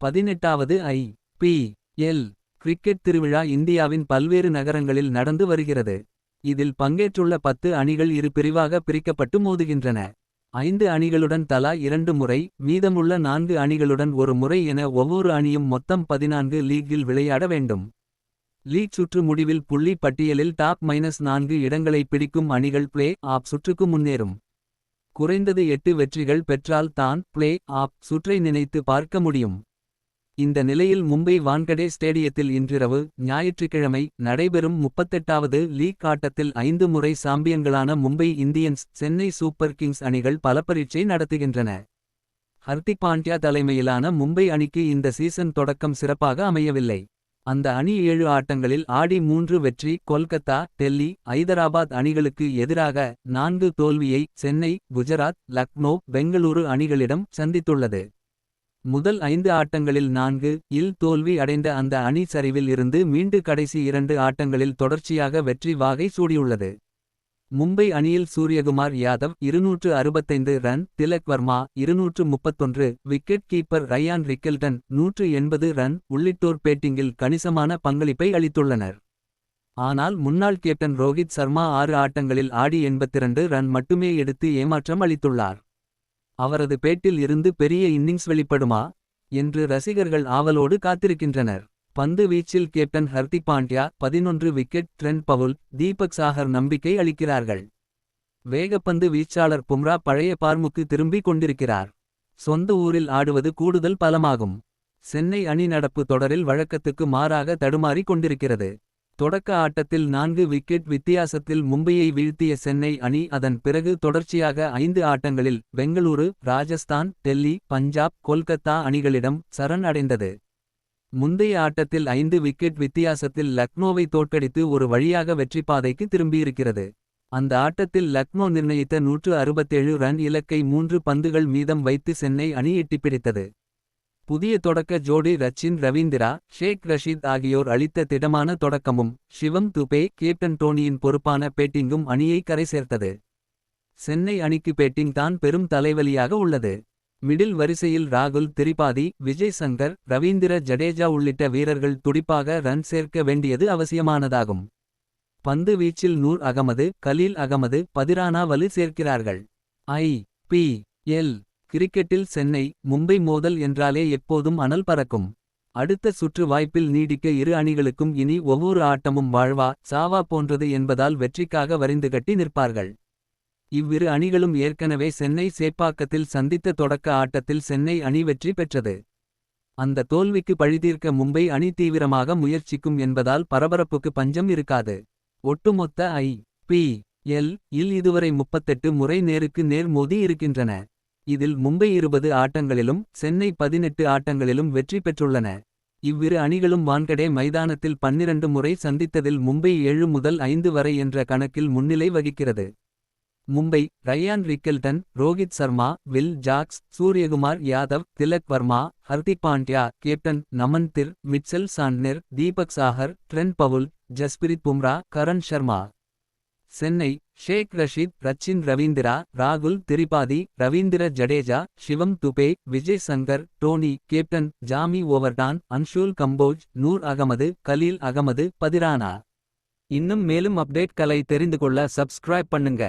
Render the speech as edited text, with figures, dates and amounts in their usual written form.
18வது ஐ.பி.எல். Cricket திருவிழா இந்தியாவின் பல்வேறு நகரங்களில் நடந்து வருகிறது. இதில் பங்கேற்றுள்ள 10 அணிகள் இரு பிரிவாக பிரிக்கப்பட்டு மோதுகின்றன. 5 அணிகளுடன் தலா 2 முறை, மீதமுள்ள 4 அணிகளுடன் ஒரு முறை என ஒவ்வொரு அணியும் மொத்தம் 14 லீக்கில் விளையாட வேண்டும். லீக் சுற்று முடிவில் புள்ளி பட்டியலில் டாப் -4 இடங்களை பிடிக்கும் அணிகள் பிளே ஆப் சுற்றுக்கு முன்னேறும். குறைந்தது 8 வெற்றிகள் பெற்றால் தான் பிளே ஆப் சுற்றை நினைத்து பார்க்க முடியும். இந்த நிலையில் மும்பை வான்கடே ஸ்டேடியத்தில் இன்றிரவு ஞாயிற்றுக்கிழமை நடைபெறும் 38வது லீக் ஆட்டத்தில் 5 முறை சாம்பியன்களான Mumbai Indians, Chennai Super Kings அணிகள் பலப்பரீட்சை நடத்துகின்றன. ஹர்திக் பாண்டியா தலைமையிலான மும்பை அணிக்கு இந்த சீசன் தொடக்கம் சிறப்பாக அமையவில்லை. அந்த அணி 7 ஆட்டங்களில் ஆடி 3 வெற்றி. கொல்கத்தா, டெல்லி, ஐதராபாத் அணிகளுக்கு எதிராக 4 தோல்வியை சென்னை, குஜராத், லக்னோ, பெங்களூரு அணிகளிடம் சந்தித்துள்ளது. முதல் 5 ஆட்டங்களில் 4 தோல்வி அடைந்த அந்த அணி சரிவில் இருந்து மீண்டு கடைசி 2 ஆட்டங்களில் தொடர்ச்சியாக வெற்றி வாகை சூடியுள்ளது. மும்பை அணியில் Suryakumar Yadav 265 run, Tilak Varma 231, wicket keeper Ryan Rickelton 180 run உள்ளிட்டோர் பேட்டிங்கில் கணிசமான பங்களிப்பை அளித்துள்ளனர். ஆனால் முன்னாள் கேப்டன் ரோஹித் சர்மா 6 ஆட்டங்களில் ஆடி 82 ரன் மட்டுமே எடுத்து ஏமாற்றம் அளித்துள்ளார். அவரது பேட்டில் இருந்து பெரிய இன்னிங்ஸ் வெளிப்படுமா என்று ரசிகர்கள் ஆவலோடு காத்திருக்கின்றனர். பந்து வீச்சில் captain Hardik Pandya 11 wicket, Trent Boult, Deepak Chahar நம்பிக்கை அளிக்கிறார்கள். வேகப்பந்து வீச்சாளர் பும்ரா பழைய பார்முக்கு திரும்பிக் கொண்டிருக்கிறார். சொந்த ஊரில் ஆடுவது கூடுதல் பலமாகும். சென்னை அணி நடப்பு தொடரில் வழக்கத்துக்கு மாறாக தடுமாறிக் கொண்டிருக்கிறது. தொடக்க ஆட்டத்தில் 4 விக்கெட் வித்தியாசத்தில் மும்பையை வீழ்த்திய சென்னை அணி அதன் பிறகு தொடர்ச்சியாக 5 ஆட்டங்களில் பெங்களூரு, ராஜஸ்தான், டெல்லி, பஞ்சாப், கொல்கத்தா அணிகளிடம் சரண் அடைந்தது. முந்தைய ஆட்டத்தில் 5 விக்கெட் வித்தியாசத்தில் லக்னோவை தோற்கடித்து ஒரு வழியாக வெற்றிப்பாதைக்கு திரும்பியிருக்கிறது. அந்த ஆட்டத்தில் லக்னோ நிர்ணயித்த 167 ரன் இலக்கை 3 பந்துகள் மீதம் வைத்து சென்னை அணி எட்டிப்பிடித்தது. புதிய தொடக்க ஜோடி ரச்சின் ரவீந்திரா, ஷேக் ரஷீத் ஆகியோர் அளித்த திடமான தொடக்கமும், ஷிவம் துபே, கேப்டன் டோனியின் பொறுப்பான பேட்டிங்கும் அணியை கரை சேர்த்தது. சென்னை அணிக்கு பேட்டிங் தான் பெரும் தலைவலியாக உள்ளது. மிடில் வரிசையில் ராகுல் திரிபாதி, விஜய் சங்கர், ரவீந்திர ஜடேஜா உள்ளிட்ட வீரர்கள் துடிப்பாக ரன் சேர்க்க வேண்டியது அவசியமானதாகும். பந்து வீச்சில் நூர் அகமது, கலீல் அகமது, பதிரானா வலு சேர்க்கிறார்கள். ஐ.பி.எல். கிரிக்கெட்டில் சென்னை மும்பை மோதல் என்றாலே எப்போதும் அனல் பறக்கும். அடுத்த சுற்று வாய்ப்பில் நீடிக்க இரு அணிகளுக்கும் இனி ஒவ்வொரு ஆட்டமும் வாழ்வா சாவா போன்றது என்பதால் வெற்றிக்காக வரிந்து கட்டி நிற்பார்கள். இவ்விரு அணிகளும் ஏற்கனவே சென்னை சேப்பாக்கத்தில் சந்தித்த தொடக்க ஆட்டத்தில் சென்னை அணி வெற்றி பெற்றது. அந்த தோல்விக்கு பழிதீர்க்க மும்பை அணி தீவிரமாக முயற்சிக்கும் என்பதால் பரபரப்புக்கு பஞ்சம் இருக்காது. ஒட்டுமொத்த ஐ.பி.எல். இல் இதுவரை 38 முறை நேருக்கு நேர் மோதி இருக்கின்றன. இதில் மும்பை 20 ஆட்டங்களிலும் சென்னை 18 ஆட்டங்களிலும் வெற்றி பெற்றுள்ளன. இவ்விரு அணிகளும் வான்கடே மைதானத்தில் 12 முறை சந்தித்ததில் மும்பை 7 முதல் 5 வரை என்ற கணக்கில் முன்னிலை வகிக்கிறது. Mumbai Ryan Rickelton, Rohit Sharma, Will Jacks, Suryakumar Yadav, Tilak Varma, Hardik Pandya, captain Naman Dhir, Mitchell Santner, Deepak Chahar, Trent Boult, Jasprit Bumrah, Karn Sharma. Chennai Shaik Rasheed, Rachin Ravindra, ராகுல் Tripathi, Ravindra Jadeja, Shivam Dube, Vijay Shankar, Dhoni, captain Jamie Overton, Anshul Kamboj, Noor Ahmad, Khaleel Ahmed, Pathirana. இன்னும் மேலும் அப்டேட்களை தெரிந்து கொள்ள சப்ஸ்கிரைப் பண்ணுங்க.